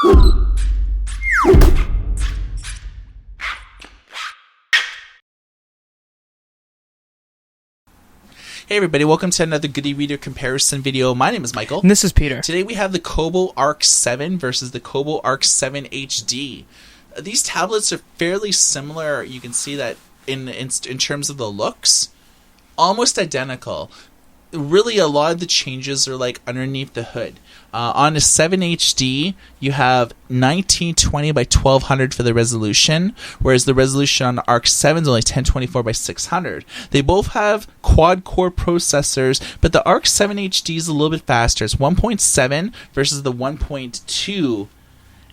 Hey everybody, welcome to another Good e-reader comparison video. My name is Michael. And this is Peter. Today we have the Kobo Arc 7 versus the Kobo Arc 7 HD. These tablets are fairly similar. You can see that in terms of the looks, almost identical. Really, a lot of the changes are like underneath the hood. On a 7 HD, you have 1920 by 1200 for the resolution, whereas the resolution on the Arc 7 is only 1024 by 600. They both have quad-core processors, but the Arc 7 HD is a little bit faster. It's 1.7 versus the 1.2,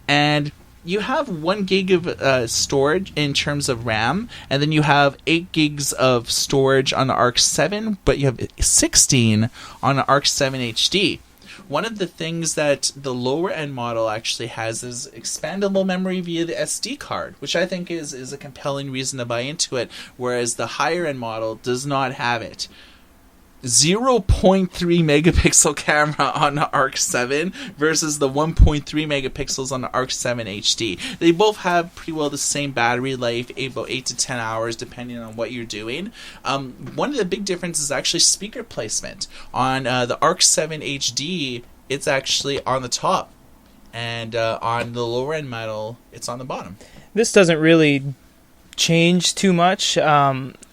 and you have 1 gig of storage in terms of RAM, and then you have 8 gigs of storage on the Arc 7, but you have 16 on the Arc 7 HD. One of the things that the lower end model actually has is expandable memory via the SD card, which I think is a compelling reason to buy into it, whereas the higher end model does not have it. 0.3 megapixel camera on the Arc 7 versus the 1.3 megapixels on the Arc 7 HD. They both have pretty well the same battery life, about 8 to 10 hours depending on what you're doing. One of the big differences is actually speaker placement. On the Arc 7 HD, it's actually on the top, and on the lower end model, it's on the bottom. This doesn't really change too much.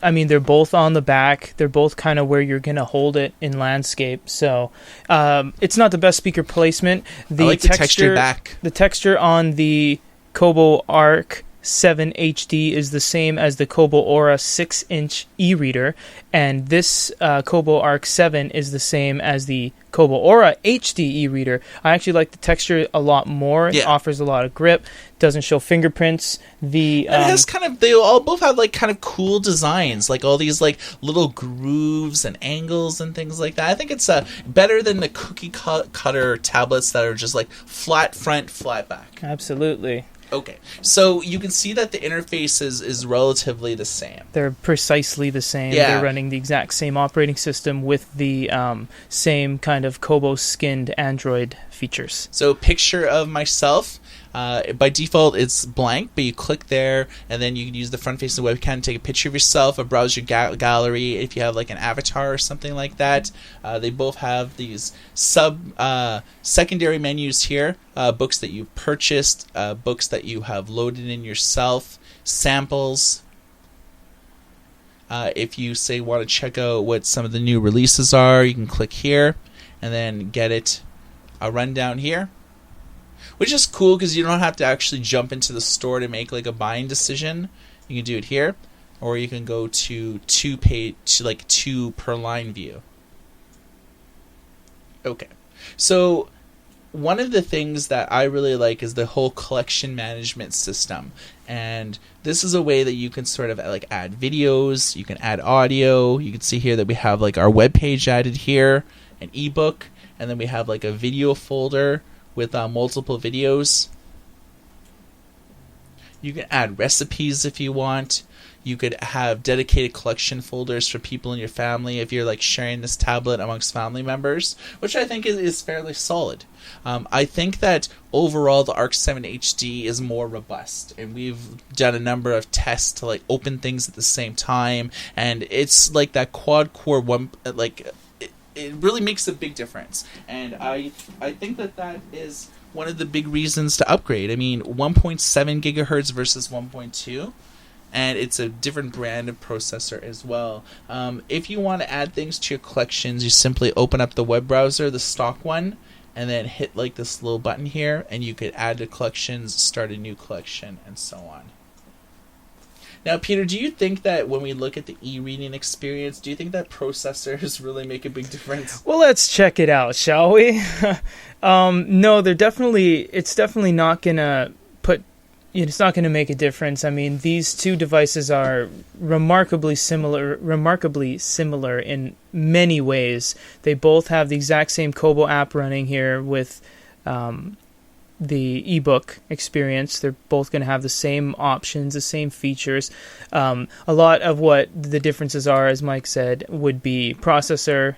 I mean, they're both on the back. They're both kind of where you're going to hold it in landscape. So it's not the best speaker placement. I like the texture back. The texture on the Kobo Arc 7 HD is the same as the Kobo Aura 6-inch e-reader, and this Kobo Arc 7 is the same as the Kobo Aura HD e-reader. I actually like the texture a lot more. Yeah. It offers a lot of grip. Doesn't show fingerprints. It has they all both have like kind of cool designs, like all these like little grooves and angles and things like that. I think it's better than the cookie cutter tablets that are just like flat front, flat back. Absolutely. Okay, so you can see that the interface is relatively the same. They're precisely the same. Yeah. They're running the exact same operating system with the same kind of Kobo skinned Android features. So picture of myself. By default, it's blank, but you click there, and then you can use the front-facing webcam to take a picture of yourself or browse your gallery if you have like an avatar or something like that. They both have these secondary menus here, books that you purchased, books that you have loaded in yourself, samples. If you say want to check out what some of the new releases are, you can click here and then get it a rundown here. Which is cool because you don't have to actually jump into the store to make like a buying decision. You can do it here, or you can go to two per line view. Okay, so one of the things that I really like is the whole collection management system, and this is a way that you can sort of like add videos, you can add audio. You can see here that we have like our web page added here, an ebook, and then we have like a video folder with multiple videos. You can add recipes if you want. You could have dedicated collection folders for people in your family if you're like sharing this tablet amongst family members, which I think is fairly solid. I think that overall the Arc 7 HD is more robust, and we've done a number of tests to like open things at the same time, and it's like that quad core one, like it really makes a big difference, and I think that is one of the big reasons to upgrade. I mean, 1.7 gigahertz versus 1.2, and it's a different brand of processor as well. If you want to add things to your collections, you simply open up the web browser, the stock one, and then hit like this little button here, and you could add to collections, start a new collection, and so on. Now, Peter, do you think that when we look at the e-reading experience, do you think that processors really make a big difference? Well, let's check it out, shall we? No, it's definitely not gonna it's not gonna make a difference. I mean, these two devices are remarkably similar in many ways. They both have the exact same Kobo app running here with the ebook experience. They're both going to have the same options, the same features. A lot of what the differences are, as Mike said, would be processor,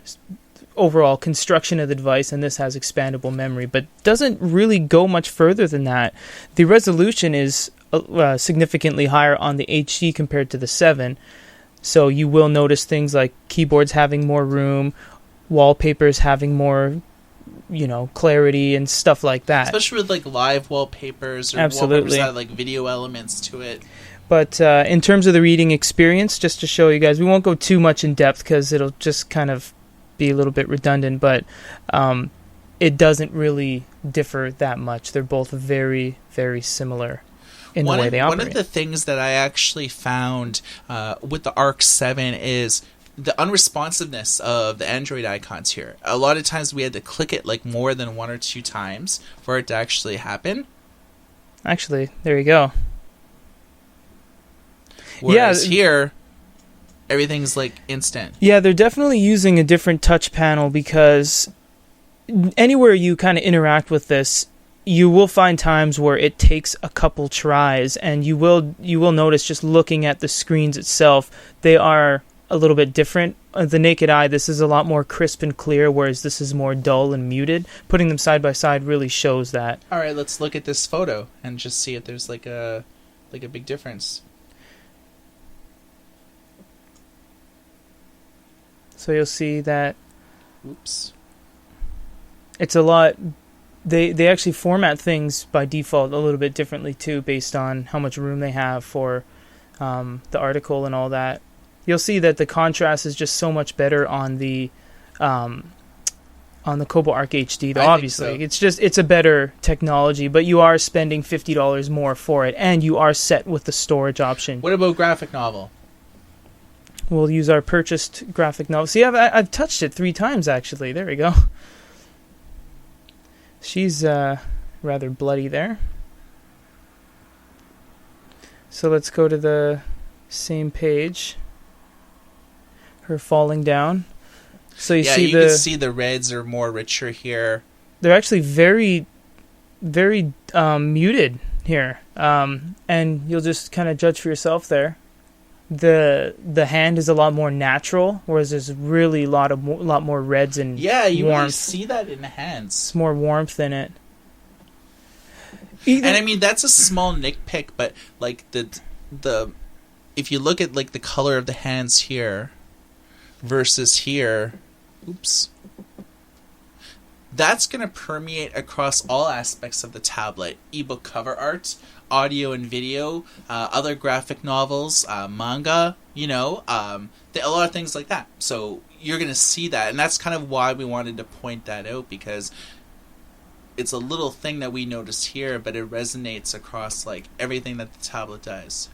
overall construction of the device, and this has expandable memory, but doesn't really go much further than that. The resolution is significantly higher on the HD compared to the 7, so you will notice things like keyboards having more room, wallpapers having more, clarity and stuff like that. Especially with like live wallpapers or Absolutely. wallpapers that have like video elements to it. But in terms of the reading experience, just to show you guys, we won't go too much in depth because it'll just kind of be a little bit redundant, but it doesn't really differ that much. They're both very, very similar in the way they operate. One of the things that I actually found with the Arc 7 is the unresponsiveness of the Android icons here. A lot of times we had to click it like more than 1 or 2 times for it to actually happen. Actually, there you go. Whereas here, everything's like instant. Yeah, they're definitely using a different touch panel because anywhere you kind of interact with this, you will find times where it takes a couple tries, and you will notice just looking at the screens itself, they are a little bit different. The naked eye, this is a lot more crisp and clear, whereas this is more dull and muted. Putting them side by side really shows that. All right, let's look at this photo and just see if there's like a big difference. So you'll see that Oops. it's a lot. They actually format things by default a little bit differently too, based on how much room they have for the article and all that. You'll see that the contrast is just so much better on the Kobo Arc HD. Though obviously, so. It's a better technology, but you are spending $50 more for it, and you are set with the storage option. What about graphic novel? We'll use our purchased graphic novel. See, I've touched it 3 times actually. There we go. She's rather bloody there. So let's go to the same page. Her falling down. So you can see the reds are more richer here. They're actually very, very muted here, and you'll just kind of judge for yourself there. The hand is a lot more natural, whereas there's really a lot more reds and you warmth. Really see that in the hands. It's more warmth in it. And I mean that's a small nitpick, but like the if you look at like the color of the hands here versus here, that's going to permeate across all aspects of the tablet. Ebook cover art, audio and video, other graphic novels, manga, a lot of things like that. So you're going to see that, and that's kind of why we wanted to point that out, because it's a little thing that we notice here, but it resonates across like everything that the tablet does.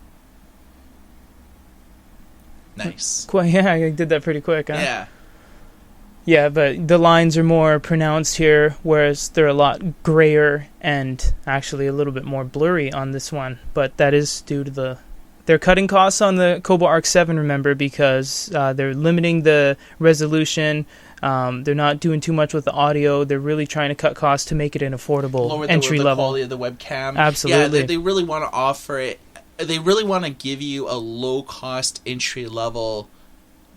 Nice. Yeah, I did that pretty quick, huh? Yeah. Yeah, but the lines are more pronounced here, whereas they're a lot grayer and actually a little bit more blurry on this one. But that is due to they're cutting costs on the Kobo Arc 7, remember, because they're limiting the resolution. They're not doing too much with the audio. They're really trying to cut costs to make it an affordable entry level. Lower the quality of the webcam. Absolutely. Yeah, they really want to offer it. They really want to give you a low-cost entry-level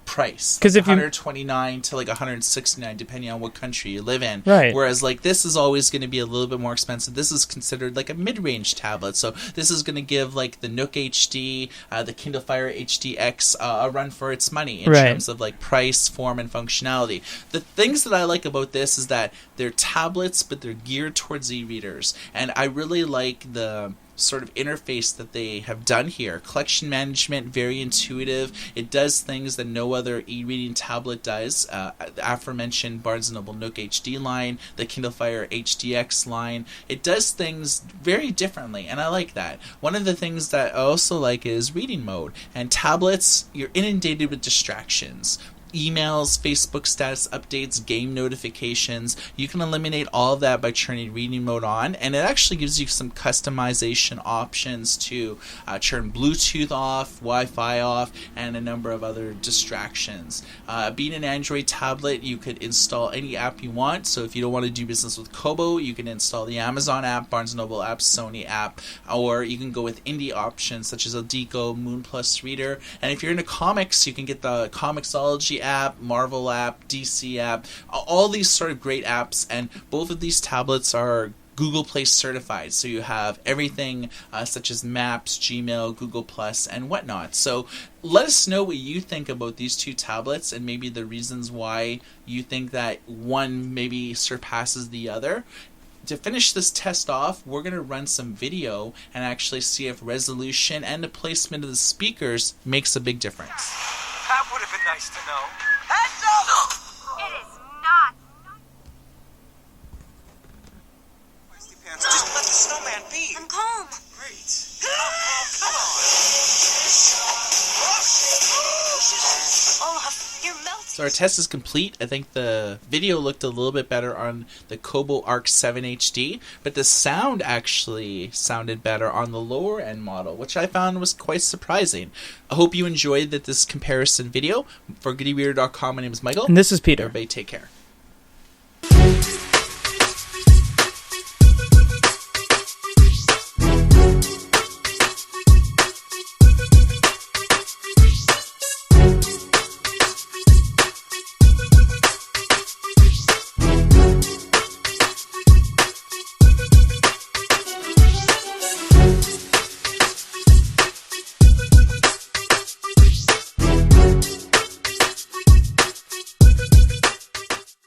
price, because if $129 to like $169 depending on what country you live in, right? Whereas like this is always going to be a little bit more expensive. This is considered like a mid-range tablet, so this is going to give like the Nook HD, the Kindle Fire HDX a run for its money in terms of like price, form, and functionality. The things that I like about this is that they're tablets, but they're geared towards e-readers, and I really like the sort of interface that they have done here. Collection management, very intuitive. It does things that no other e-reading tablet does. The aforementioned Barnes & Noble Nook HD line, the Kindle Fire HDX line. It does things very differently, and I like that. One of the things that I also like is reading mode. And tablets, you're inundated with distractions. Emails, Facebook status updates, game notifications. You can eliminate all of that by turning reading mode on, and it actually gives you some customization options to turn Bluetooth off, Wi-Fi off, and a number of other distractions. Being an Android tablet, you could install any app you want. So if you don't want to do business with Kobo, you can install the Amazon app, Barnes & Noble app, Sony app, or you can go with indie options such as Aldeco, Moon Plus Reader. And if you're into comics, you can get the Comixology app, Marvel app, DC app, all these sort of great apps, and both of these tablets are Google Play certified, so you have everything such as Maps, Gmail, Google Plus, and whatnot. So let us know what you think about these two tablets and maybe the reasons why you think that one maybe surpasses the other. To finish this test off, we're going to run some video and actually see if resolution and the placement of the speakers makes a big difference. That would have been nice to know. Heads up! It is not. Just let the snowman be. I'm calm. Great. Oh, come on. Olaf, you're melting. So our test is complete. I think the video looked a little bit better on the Kobo Arc 7 HD, but the sound actually sounded better on the lower end model, which I found was quite surprising. I hope you enjoyed this comparison video. For GoodyWeird.com, my name is Michael. And this is Peter. Everybody take care.